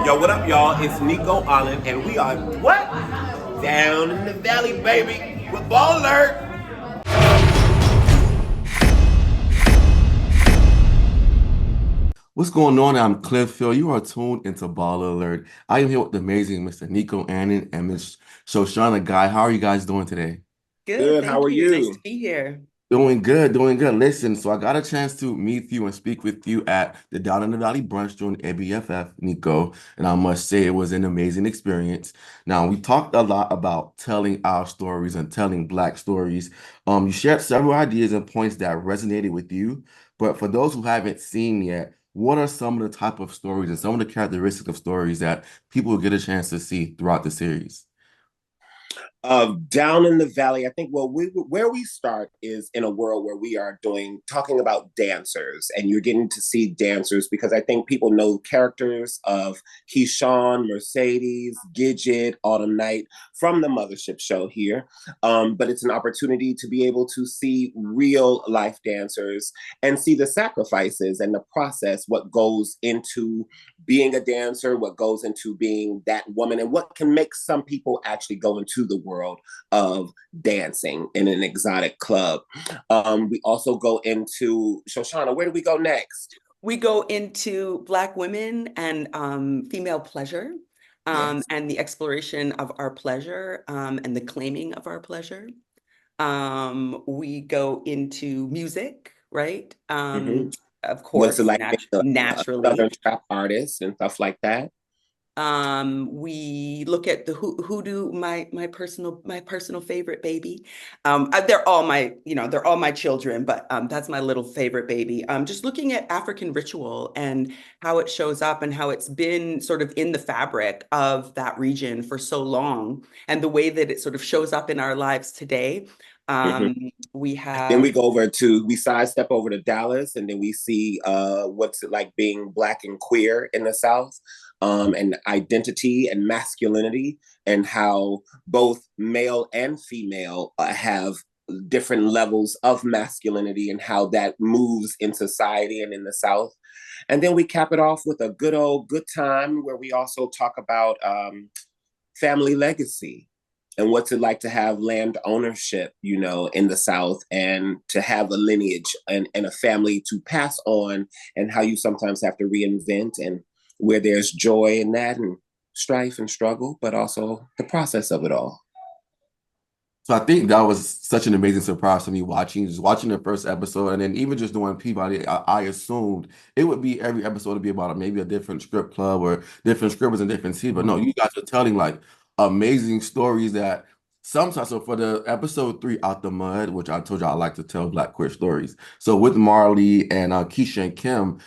Yo, what up, y'all? It's Nicco Annan, and we are what? Down in the valley, baby, with BallerAlert. What's going on? I'm Cliff Phil. You are tuned into Baller Alert. I am here with the amazing Mr. Nicco Annan and Miss Shoshana Guy. How are you guys doing today? Good, Good, how thank are you. Nice you? to be here. Doing good, doing good. Listen, so I got a chance to meet you and speak with you at the Down in the Valley brunch during ABFF, Nico, and I must say it was an amazing experience. Now, we talked a lot about telling our stories and telling Black stories. You shared several ideas and points that resonated with you, but for those who haven't seen yet, what are some of the type of stories and some of the characteristics of stories that people will get a chance to see throughout the series? Down in the valley, I think where we start is in a world where we are talking about dancers, and you're getting to see dancers because I think people know characters of Keyshawn, Mercedes, Gidget, Autumn Night from the Mothership show here. But it's an opportunity to be able to see real life dancers and see the sacrifices and the process, what goes into being a dancer, what goes into being that woman, and what can make some people actually go into the world of dancing in an exotic club. We also go into Shoshana. Where do we go next? We go into Black women and female pleasure, Yes. and the exploration of our pleasure, and the claiming of our pleasure. We go into music, right? Mm-hmm. Of What's it course, like being a naturally. Southern trap artist and stuff like that? We look at the hoodoo, my personal favorite baby. They're all they're all my children, but that's my little favorite baby. Just looking at African ritual and how it shows up and how it's been sort of in the fabric of that region for so long, and the way that it sort of shows up in our lives today. Mm-hmm. Um, we Then have we sidestep over to Dallas, and then we see what's it like being Black and queer in the South, and identity and masculinity, and how both male and female have different levels of masculinity and how that moves in society and in the South. And then we cap it off with a good old good time where we also talk about family legacy and what's it like to have land ownership, in the South, and to have a lineage and a family to pass on, and how you sometimes have to reinvent, and where there's joy in that and strife and struggle, but also the process of it all. So I think that was such an amazing surprise to me just watching the first episode, and then even just doing Peabody. I assumed it would be every episode to be about maybe a different script club or different scribbles and different scenes. But no, you guys are telling like amazing stories that sometimes. So for the episode three, Out the Mud, which I told you I like to tell Black queer stories. So with Marley and Keisha and Kim,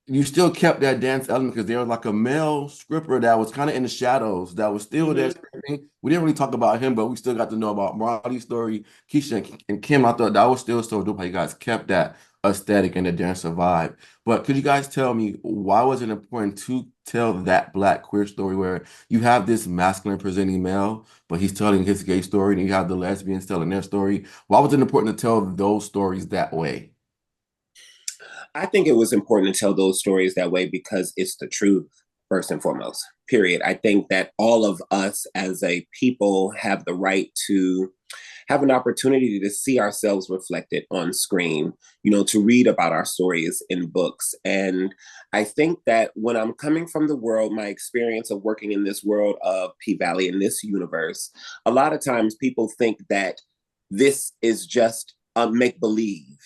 you still kept that dance element because there was like a male scripper that was kind of in the shadows that was still there Mm-hmm. scripting. We didn't really talk about him, but we still got to know about Marley's story, Keisha and Kim. I thought that was still so dope how you guys kept that aesthetic and the dancer vibe. But could you guys tell me why was it important to tell that Black queer story where you have this masculine presenting male, but he's telling his gay story, and you have the lesbians telling their story? Why was it important to tell those stories that way? I think it was important to tell those stories that way because it's the truth, first and foremost, period. I think that all of us as a people have the right to have an opportunity to see ourselves reflected on screen, to read about our stories in books. And I think that when I'm coming from the world, my experience of working in this world of P Valley, in this universe, a lot of times people think that this is just a make believe,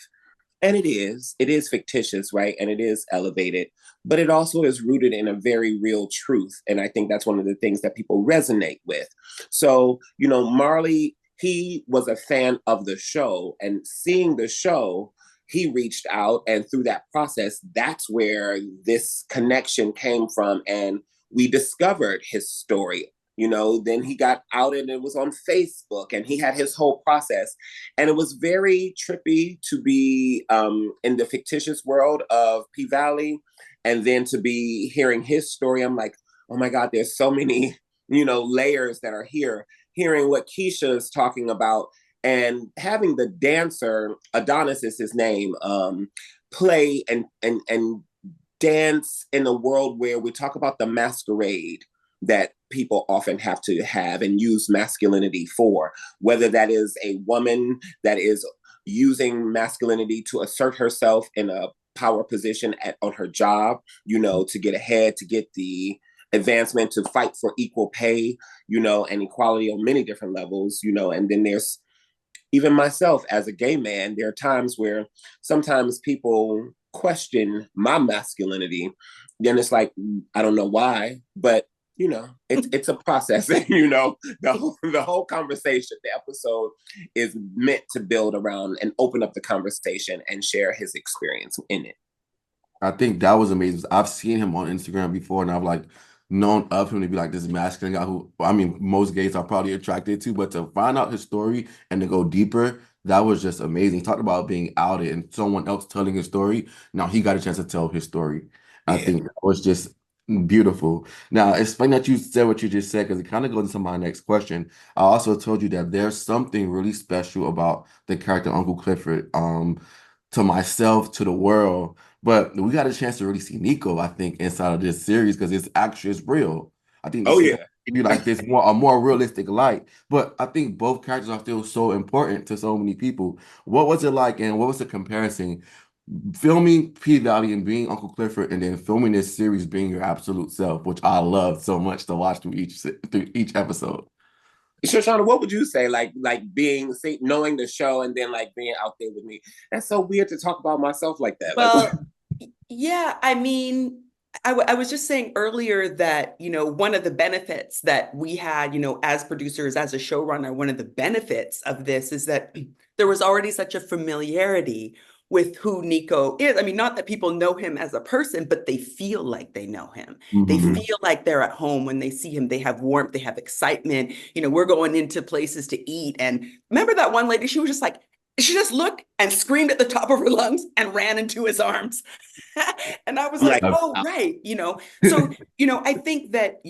and it is fictitious, right? And it is elevated, but it also is rooted in a very real truth. And I think that's one of the things that people resonate with. So, Marley, he was a fan of the show, and seeing the show, he reached out, and through that process, that's where this connection came from. And we discovered his story. Then he got outed and it was on Facebook, and he had his whole process. And it was very trippy to be in the fictitious world of P Valley, and then to be hearing his story. I'm like, oh my God, there's so many, layers that are here. Hearing what Keisha is talking about, and having the dancer, Adonis is his name, play and dance in a world where we talk about the masquerade that people often have to have and use masculinity for, whether that is a woman that is using masculinity to assert herself in a power position on her job, to get ahead, to get the advancement, to fight for equal pay, and equality on many different levels, and then there's even myself as a gay man. There are times where sometimes people question my masculinity. Then it's like, I don't know why, but it's a process. The whole conversation, the episode is meant to build around and open up the conversation and share his experience in it. I think that was amazing. I've seen him on Instagram before, and I've like known of him to be like this masculine guy who, I mean, most gays are probably attracted to, but to find out his story and to go deeper, that was just amazing. He talked about being outed and someone else telling his story. Now he got a chance to tell his story. I think that was just beautiful. Now, it's funny that you said what you just said because it kind of goes into my next question. I also told you that there's something really special about the character Uncle Clifford, to myself, to the world. But we got a chance to really see Nicco, I think, inside of this series because it's real. I think this is be like this a more realistic light. But I think both characters are still so important to so many people. What was it like, and what was the comparison? Filming P Valley and being Uncle Clifford, and then filming this series being your absolute self, which I love so much to watch through each episode. Shoshana, what would you say? Like knowing the show and then like being out there with me. That's so weird to talk about myself like that. Well, yeah, I mean, I was just saying earlier that, one of the benefits that we had, as producers, as a showrunner, one of the benefits of this is that there was already such a familiarity with who Nicco is. I mean, not that people know him as a person, but they feel like they know him. They feel like they're at home when they see him. They have warmth, they have excitement. We're going into places to eat. And remember that one lady, she was just like, she just looked and screamed at the top of her lungs and ran into his arms. And I was like, oh, right. So, I think that,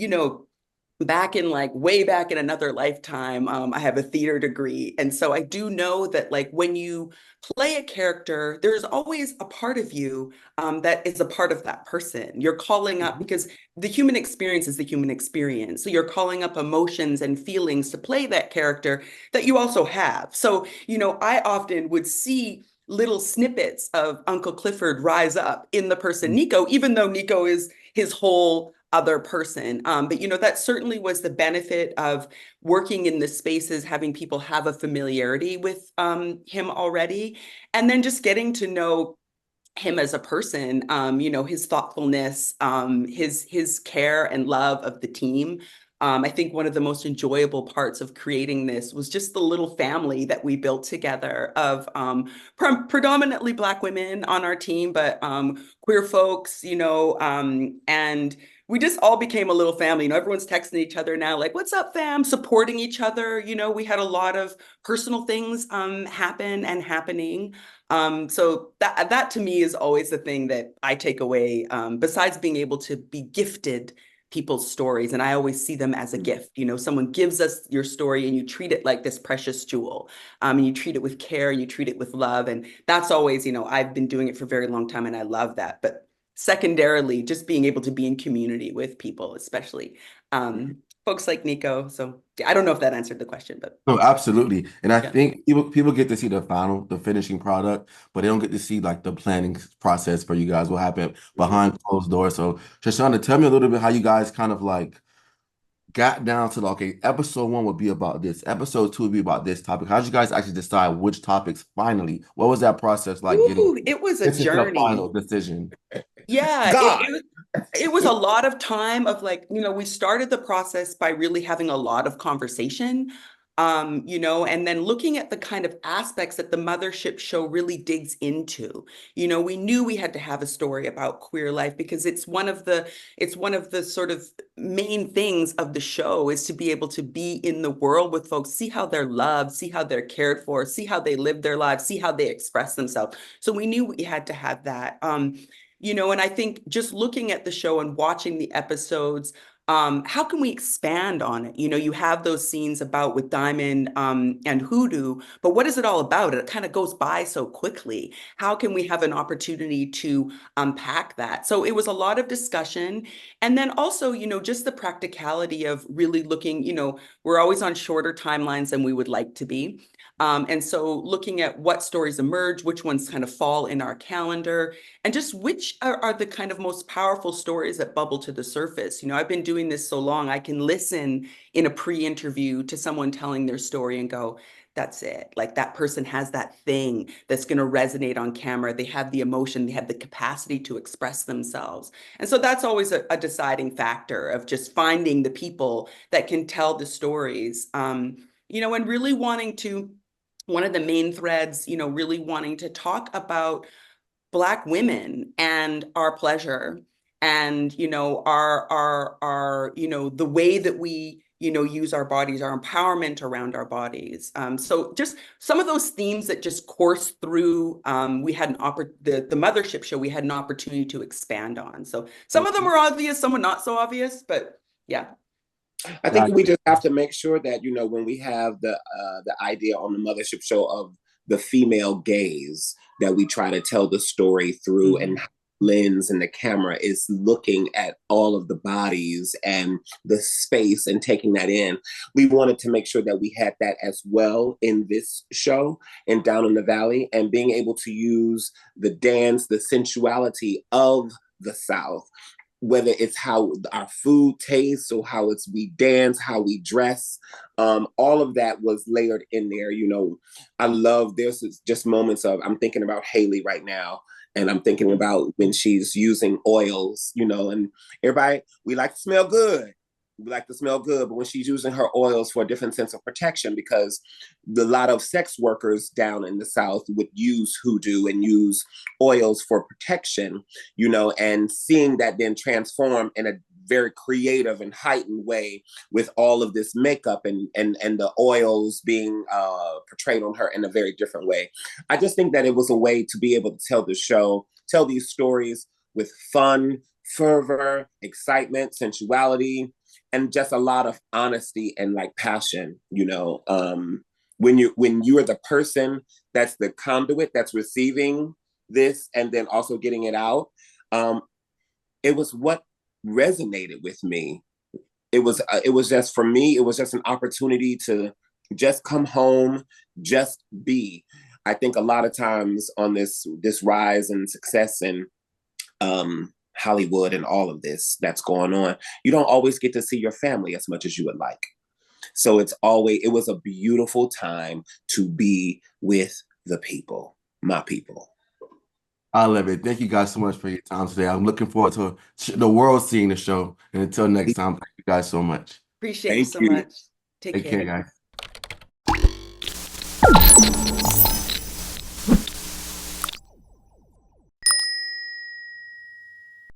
back in way back in another lifetime, I have a theater degree. And so I do know that when you play a character, there's always a part of you that is a part of that person. You're calling up because the human experience is the human experience. So you're calling up emotions and feelings to play that character that you also have. So, I often would see little snippets of Uncle Clifford rise up in the person Nicco, even though Nicco is his whole other person. But that certainly was the benefit of working in the spaces, having people have a familiarity with him already, and then just getting to know him as a person, his thoughtfulness, his care and love of the team. I think one of the most enjoyable parts of creating this was just the little family that we built together of predominantly Black women on our team, but queer folks, and we just all became a little family. Everyone's texting each other now, like, what's up, fam? Supporting each other. We had a lot of personal things happen and happening. So that to me is always the thing that I take away, besides being able to be gifted people's stories. And I always see them as a gift. Someone gives us your story and you treat it like this precious jewel. And you treat it with care, you treat it with love. And that's always, I've been doing it for a very long time and I love that. But secondarily, just being able to be in community with people, especially folks like Nicco. So I don't know if that answered the question, but no, absolutely. And I think people get to see the finishing product, but they don't get to see the planning process for you guys, what happened behind closed doors. So Shoshana, tell me a little bit how you guys kind of got down to okay, episode 1 would be about this, episode 2 would be about this topic. How did you guys actually decide which topics finally? What was that process like? It was a journey. Final decision. Yeah, it was a lot of time of we started the process by really having a lot of conversation, and then looking at the kind of aspects that the Mothership show really digs into. We knew we had to have a story about queer life because it's one of the sort of main things of the show is to be able to be in the world with folks, see how they're loved, see how they're cared for, see how they live their lives, see how they express themselves. So we knew we had to have that. And I think just looking at the show and watching the episodes, how can we expand on it? You know, you have those scenes about with Diamond and Hoodoo, but what is it all about? It kind of goes by so quickly. How can we have an opportunity to unpack that? So it was a lot of discussion. And then also, you know, just the practicality of really looking, you know, we're always on shorter timelines than we would like to be. And so looking at what stories emerge, which ones kind of fall in our calendar, and just which are the kind of most powerful stories that bubble to the surface. You know, I've been doing this so long, I can listen in a pre-interview to someone telling their story and go, that's it. Like that person has that thing that's going to resonate on camera. They have the emotion, they have the capacity to express themselves. And so that's always a deciding factor of just finding the people that can tell the stories, you know, and really wanting to, one of the main threads, you know, really wanting to talk about Black women and our pleasure and, you know, our, you know, the way that we, you know, use our bodies, our empowerment around our bodies. So just some of those themes that just course through, we had the Mothership show, we had an opportunity to expand on. So some of them were obvious, some were not so obvious, but yeah. I think we just have to make sure that, you know, when we have the idea on the Mothership show of the female gaze, that we try to tell the story through and lens and the camera is looking at all of the bodies and the space and taking that in. We wanted to make sure that we had that as well in this show and Down in the Valley, and being able to use the dance, the sensuality of the South, whether it's how our food tastes or how we dance, how we dress, all of that was layered in there. You know, I love, there's just moments of, I'm thinking about Haley right now, and I'm thinking about when she's using oils, you know, and everybody, we like to smell good. We like to smell good, but when she's using her oils for a different sense of protection, because a lot of sex workers down in the South would use hoodoo and use oils for protection, you know, and seeing that then transform in a very creative and heightened way with all of this makeup and the oils being portrayed on her in a very different way. I just think that it was a way to be able to tell the show, tell these stories with fun, fervor, excitement, sensuality, and just a lot of honesty and like passion, you know. When you're the person that's the conduit that's receiving this and then also getting it out, it was what resonated with me. It was just, for me, it was just an opportunity to just come home, just be. I think a lot of times on this rise and success and Hollywood and all of this that's going on, you don't always get to see your family as much as you would like. So it was a beautiful time to be with the people, my people. I love it. Thank you guys so much for your time today. I'm looking forward to the world seeing the show. And until next time, thank you guys so much. Appreciate you so much. Take care, guys.